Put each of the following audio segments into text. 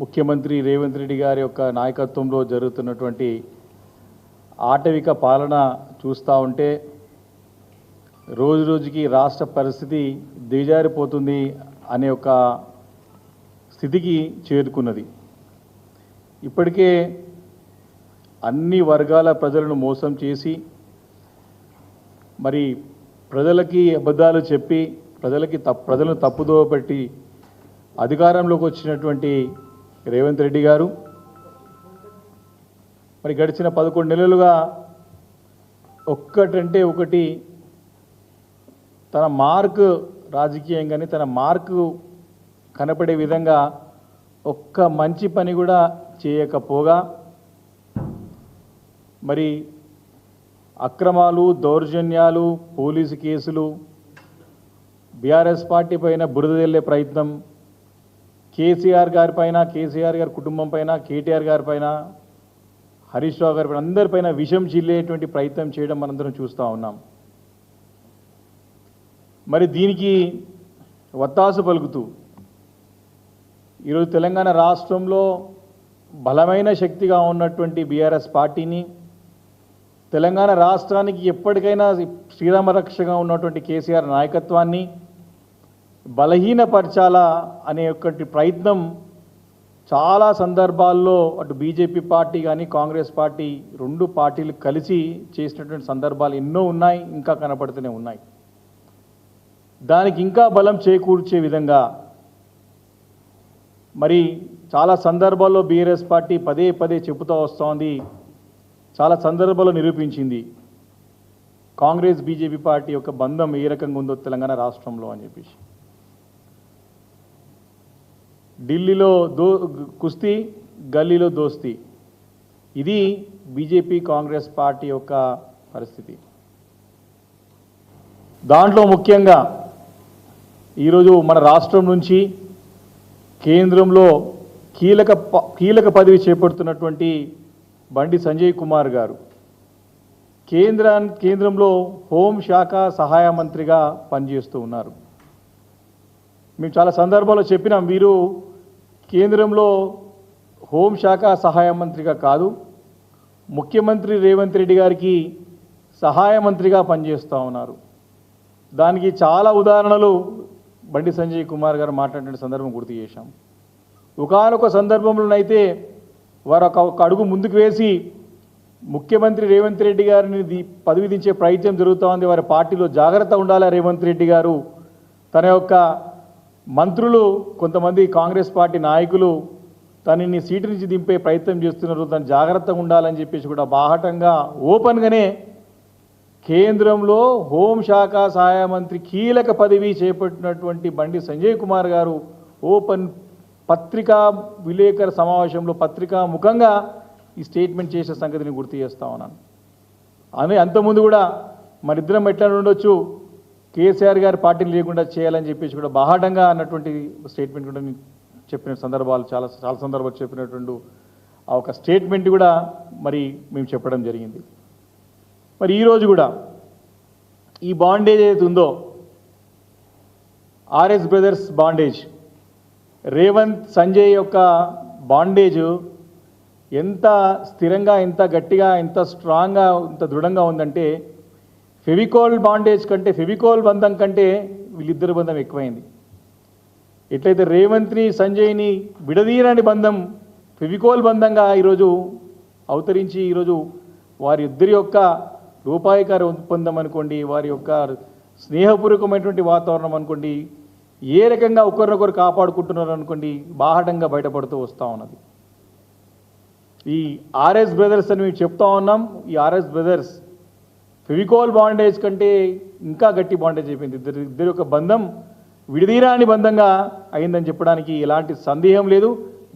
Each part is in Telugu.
ముఖ్యమంత్రి రేవంత్ రెడ్డి గారి యొక్క నాయకత్వంలో జరుగుతున్నటువంటి ఆటవిక పాలన చూస్తూ ఉంటే రోజు రోజుకి రాష్ట్ర పరిస్థితి దిగజారిపోతుంది అనే ఒక స్థితికి చేరుకున్నది. ఇప్పటికే అన్ని వర్గాల ప్రజలను మోసం చేసి మరి ప్రజలకి అబద్ధాలు చెప్పి ప్రజలను తప్పుదోవ పెట్టి అధికారంలోకి వచ్చినటువంటి రేవంత్ రెడ్డి గారు మరి గడిచిన 11 నెలలుగా ఒక్కటంటే ఒకటి తన మార్క్ రాజకీయంగానే తన మార్కు కనపడే విధంగా ఒక్క మంచి పని కూడా చేయకపోగా మరి అక్రమాలు, దౌర్జన్యాలు, పోలీసు కేసులు, బీఆర్ఎస్ పార్టీ పైన బురద జల్లే ప్రయత్నం, కేసీఆర్ గారి పైన, కేసీఆర్ గారి కుటుంబం పైన, కేటీఆర్ గారి పైన, హరీష్ రావు గారి పైన అందరిపైన విషం చిల్లేటువంటి ప్రయత్నం చేయడం మనందరం చూస్తూ ఉన్నాం. మరి దీనికి వత్తాసు పలుకుతూ ఈరోజు తెలంగాణ రాష్ట్రంలో బలమైన శక్తిగా ఉన్నటువంటి బీఆర్ఎస్ పార్టీని, తెలంగాణ రాష్ట్రానికి ఎప్పటికైనా శ్రీరామరక్షగా ఉన్నటువంటి కేసీఆర్ నాయకత్వాన్ని బలహీనపరచాలా అనే ఒకటి ప్రయత్నం చాలా సందర్భాల్లో అటు బీజేపీ పార్టీ కానీ కాంగ్రెస్ పార్టీ రెండు పార్టీలు కలిసి చేసినటువంటి సందర్భాలు ఎన్నో ఉన్నాయి, ఇంకా కనపడుతూనే ఉన్నాయి. దానికి ఇంకా బలం చేకూర్చే విధంగా మరి చాలా సందర్భాల్లో బీఆర్ఎస్ పార్టీ పదే పదే చెబుతూ వస్తోంది, చాలా సందర్భాల్లో నిరూపించింది కాంగ్రెస్ బీజేపీ పార్టీ యొక్క బంధం ఏ రకంగా ఉందో తెలంగాణ రాష్ట్రంలో అని చెప్పేసి. ఢిల్లీలో కుస్తీ, గల్లీలో దోస్తీ, ఇది బీజేపీ కాంగ్రెస్ పార్టీ యొక్క పరిస్థితి. దాంట్లో ముఖ్యంగా ఈరోజు మన రాష్ట్రం నుంచి కేంద్రంలో కీలక పదవి చేపడుతున్నటువంటి బండి సంజయ్ కుమార్ గారు కేంద్రంలో హోంశాఖ సహాయ మంత్రిగా పనిచేస్తూ ఉన్నారు. మేము చాలా సందర్భాల్లో చెప్పినాం, వీరు కేంద్రంలో హోంశాఖ సహాయ మంత్రిగా కాదు, ముఖ్యమంత్రి రేవంత్ రెడ్డి గారికి సహాయ మంత్రిగా పనిచేస్తూ ఉన్నారు. దానికి చాలా ఉదాహరణలు బండి సంజయ్ కుమార్ గారు మాట్లాడిన సందర్భం గుర్తు చేశాం. ఒకానొక సందర్భంలోనైతే వారు ఒక అడుగు ముందుకు వేసి ముఖ్యమంత్రి రేవంత్ రెడ్డి గారిని పదవి దించే ప్రయత్నం జరుగుతూ ఉంది, వారి పార్టీలో జాగ్రత్త ఉండాలి రేవంత్ రెడ్డి గారు, తన యొక్క మంత్రులు కొంతమంది కాంగ్రెస్ పార్టీ నాయకులు తనని సీటు నుంచి దింపే ప్రయత్నం చేస్తున్నారు, తను జాగ్రత్తగా ఉండాలని చెప్పేసి కూడా బాహటంగా ఓపెన్గానే కేంద్రంలో హోంశాఖ సహాయ మంత్రి కీలక పదవి చేపట్టినటువంటి బండి సంజయ్ కుమార్ గారు ఓపెన్ పత్రికా విలేకరుల సమావేశంలో పత్రికా ముఖంగా ఈ స్టేట్మెంట్ చేసే సంగతిని గుర్తు చేస్తా ఉన్నాను. అంతకుముందు కూడా మరిద్దరం ఎట్లా ఉండొచ్చు, కేసీఆర్ గారి పార్టీని లేకుండా చేయాలని చెప్పేసి కూడా బాహాటంగా అన్నటువంటి స్టేట్మెంట్ కూడా చెప్పిన సందర్భాలు చాలా సందర్భాలు చెప్పినటువంటి ఆ ఒక స్టేట్మెంట్ కూడా మరి మేము చెప్పడం జరిగింది. మరి ఈరోజు కూడా ఈ బాండేజ్ ఏదైతే ఉందో, RS brothers bondage, Revanth Sanjay యొక్క బాండేజ్ ఎంత స్థిరంగా, ఎంత గట్టిగా, ఎంత స్ట్రాంగ్గా, ఎంత దృఢంగా ఉందంటే ఫెవికోల్ బాండేజ్ కంటే, ఫెవికోల్ బంధం కంటే వీళ్ళిద్దరి బంధం ఎక్కువైంది. ఎట్లయితే రేవంత్ని సంజయ్ని విడదీయని బంధం ఫెవికోల్ బంధంగా ఈరోజు అవతరించి ఈరోజు వారి ఇద్దరి యొక్క రూపాయికార ఒప్పందం అనుకోండి, వారి యొక్క స్నేహపూర్వకమైనటువంటి వాతావరణం అనుకోండి, ఏ రకంగా ఒకరినొకరు కాపాడుకుంటున్నారు అనుకోండి, బాహటంగా బయటపడుతూ వస్తూ ఉన్నది. ఈ ఆర్ఎస్ బ్రదర్స్ అని మేము చెప్తా ఉన్నాం. ఈ ఆర్ఎస్ బ్రదర్స్ ఫెవికోల్ బాండేజ్ కంటే ఇంకా గట్టి బాండేజ్ అయిపోయింది. ఇద్దరి యొక్క బంధం విడదీరాని బంధంగా అయిందని చెప్పడానికి ఎలాంటి సందేహం లేదు.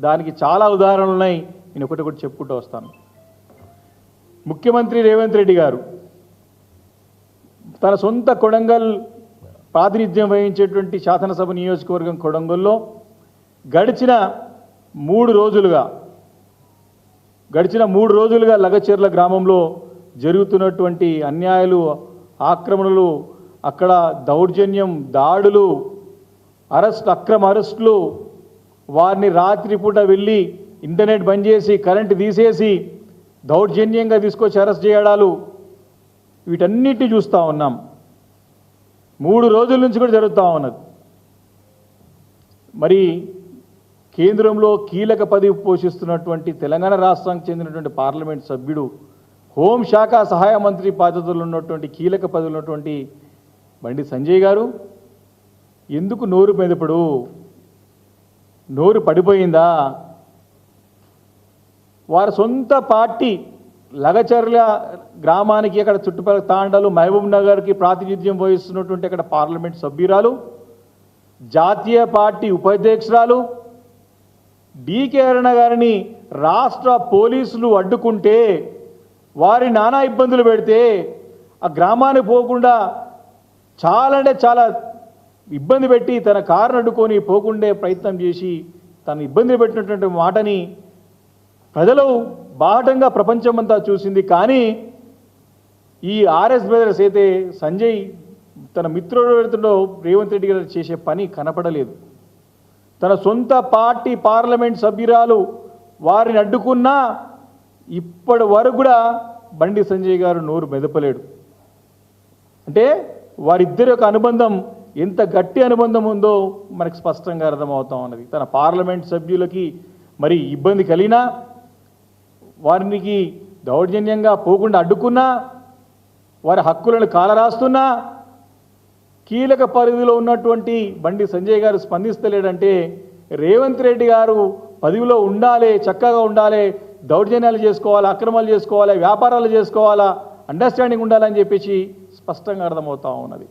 దానికి చాలా ఉదాహరణలు ఉన్నాయి, నేను ఒకటి చెప్పుకుంటూ వస్తాను. ముఖ్యమంత్రి రేవంత్ రెడ్డి గారు తన సొంత కొడంగల్ ప్రాతినిధ్యం వహించేటువంటి శాసనసభ నియోజకవర్గం కొడంగల్లో గడిచిన 3 రోజులుగా లగచెర్ల గ్రామంలో జరుగుతున్నటువంటి అన్యాయాలు, ఆక్రమణలు, అక్కడ దౌర్జన్యం, దాడులు, అక్రమ అరెస్టులు, వారిని రాత్రిపూట వెళ్ళి ఇంటర్నెట్ బంద్ చేసి కరెంటు తీసేసి దౌర్జన్యంగా తీసుకొచ్చి అరెస్ట్ చేయడాలు వీటన్నిటిని చూస్తూ ఉన్నాం. 3 రోజుల నుంచి కూడా జరుగుతూ ఉన్నది. మరి కేంద్రంలో కీలక పదవి పోషిస్తున్నటువంటి తెలంగాణ రాష్ట్రానికి చెందినటువంటి పార్లమెంట్ సభ్యుడు, హోంశాఖ సహాయ మంత్రి బాధ్యతలు ఉన్నటువంటి కీలక పదవులు ఉన్నటువంటి బండి సంజయ్ గారు ఎందుకు నోరు మెదపడు? నోరు పడిపోయిందా? వారి సొంత పార్టీ లగచర్ల గ్రామానికి అక్కడ చుట్టుపక్కల తాండాలు మహబూబ్ నగర్కి ప్రాతినిధ్యం వహిస్తున్నటువంటి అక్కడ పార్లమెంట్ సభ్యురాలు, జాతీయ పార్టీ ఉపాధ్యక్షురాలు డీకే అరుణ గారిని రాష్ట్ర పోలీసులు అడ్డుకుంటే, వారి నానా ఇబ్బందులు పెడితే ఆ గ్రామానికి పోకుండా చాలా అంటే చాలా ఇబ్బంది పెట్టి తన కారును అడ్డుకొని పోకుండే ప్రయత్నం చేసి తను ఇబ్బంది పెట్టినటువంటి మాటని ప్రజలు బాహటంగా ప్రపంచమంతా చూసింది. కానీ ఈ ఆర్ఎస్ బ్రదర్స్ అయితే సంజయ్ తన మిత్రుడితో రేవంత్ రెడ్డి గారు చేసే పని కనపడలేదు. తన సొంత పార్టీ పార్లమెంట్ సభ్యురాలు వారిని అడ్డుకున్నా ఇప్పటి వరకు కూడా బండి సంజయ్ గారు నోరు మెదపలేడు. అంటే వారిద్దరి యొక్క అనుబంధం ఎంత గట్టి అనుబంధం ఉందో మనకు స్పష్టంగా అర్థమవుతా ఉన్నది. తన పార్లమెంట్ సభ్యులకి మరి ఇబ్బంది కలిగినా, వారికి దౌర్జన్యంగా పోకుండా అడ్డుకున్నా, వారి హక్కులను కాలరాస్తున్నా, కీలక పరిధిలో ఉన్నటువంటి బండి సంజయ్ గారు స్పందిస్తలేడంటే రేవంత్ రెడ్డి గారు పదవిలో ఉండాలి, చక్కగా ఉండాలి, దౌర్జన్యాలు చేసుకోవాలా, అక్రమాలు చేసుకోవాలా, వ్యాపారాలు చేసుకోవాలా, అండర్స్టాండింగ్ ఉండాలని చెప్పేసి స్పష్టంగా అర్థమవుతా ఉన్నది.